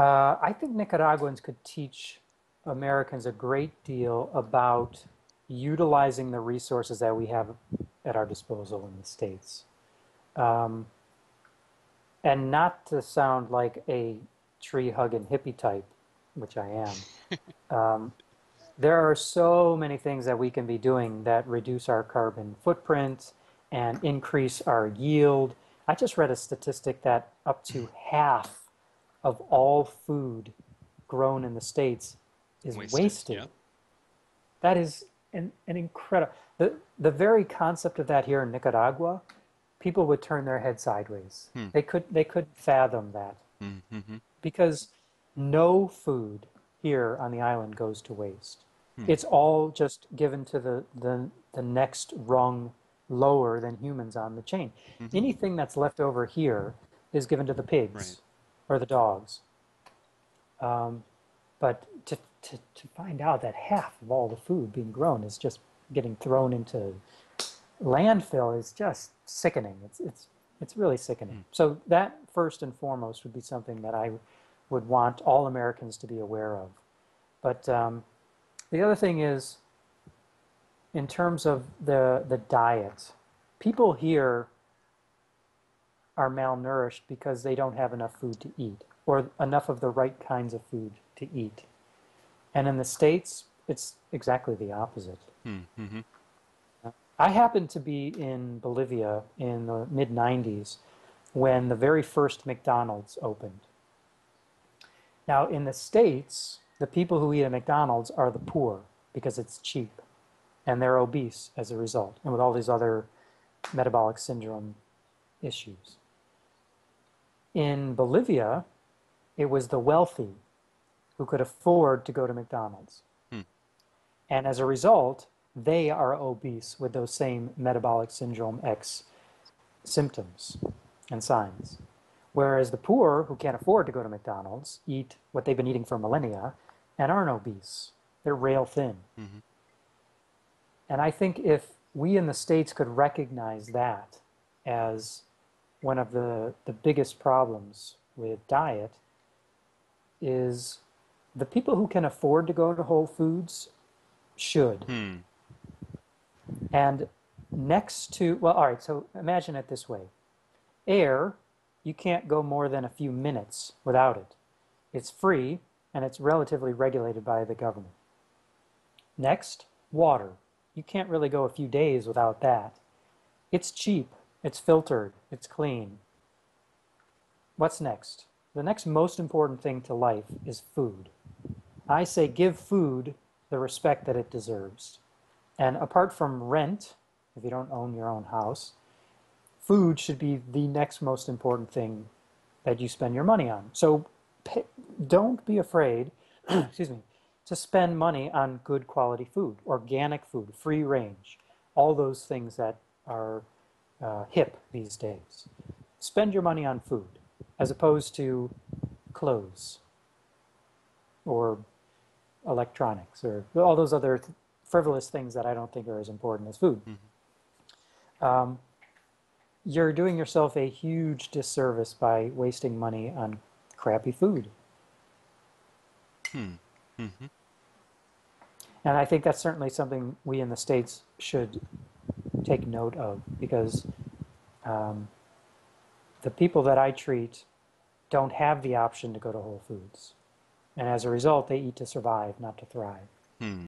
I think Nicaraguans could teach Americans a great deal about utilizing the resources that we have at our disposal in the States. Um, and not to sound like a tree hugging hippie type, which I am. Um, there are so many things that we can be doing that reduce our carbon footprint and increase our yield. I just read a statistic that up to half of all food grown in the States is Wasted. Yeah. wasted. That is an incredible, the very concept of that here in Nicaragua, people would turn their head sideways. Hmm. They couldn't fathom that Mm-hmm. because no food here on the island goes to waste. Hmm. It's all just given to the next rung lower than humans on the chain. Mm-hmm. Anything that's left over here is given to the Right. pigs or the dogs. Um, but to find out that half of all the food being grown is just getting thrown into landfill is just sickening. It's really sickening. Hmm. So that first and foremost would be something that I would want all Americans to be aware of. But the other thing is, in terms of the diet, people here are malnourished because they don't have enough food to eat or enough of the right kinds of food to eat. And in the States, it's exactly the opposite. Mm-hmm. I happened to be in Bolivia in the mid 90s when the very first McDonald's opened. Now, in the States, the people who eat at McDonald's are the poor because it's cheap and they're obese as a result, and with all these other metabolic syndrome issues. In Bolivia, it was the wealthy who could afford to go to McDonald's. Hmm. And as a result, they are obese with those same metabolic syndrome X symptoms and signs. Whereas the poor who can't afford to go to McDonald's eat what they've been eating for millennia and aren't obese. They're rail thin. Mm-hmm. And I think if we in the States could recognize that as one of the biggest problems with diet is the people who can afford to go to Whole Foods should. Hmm. And next to, well, all right, so imagine it this way. Air, you can't go more than a few minutes without it. It's free and it's relatively regulated by the government. Next, water. You can't really go a few days without that. It's cheap, it's filtered, it's clean. What's next? The next most important thing to life is food. I say give food the respect that it deserves. And apart from rent, if you don't own your own house, food should be the next most important thing that you spend your money on. So pay, don't be afraid, excuse me, to spend money on good quality food, organic food, free range, all those things that are hip these days. Spend your money on food as opposed to clothes or electronics or all those other frivolous things that I don't think are as important as food. Mm-hmm. Um, you're doing yourself a huge disservice by wasting money on crappy food. Hmm. Mm-hmm. And I think that's certainly something we in the States should take note of because um, the people that I treat don't have the option to go to Whole Foods. And as a result, they eat to survive, not to thrive. Hmm.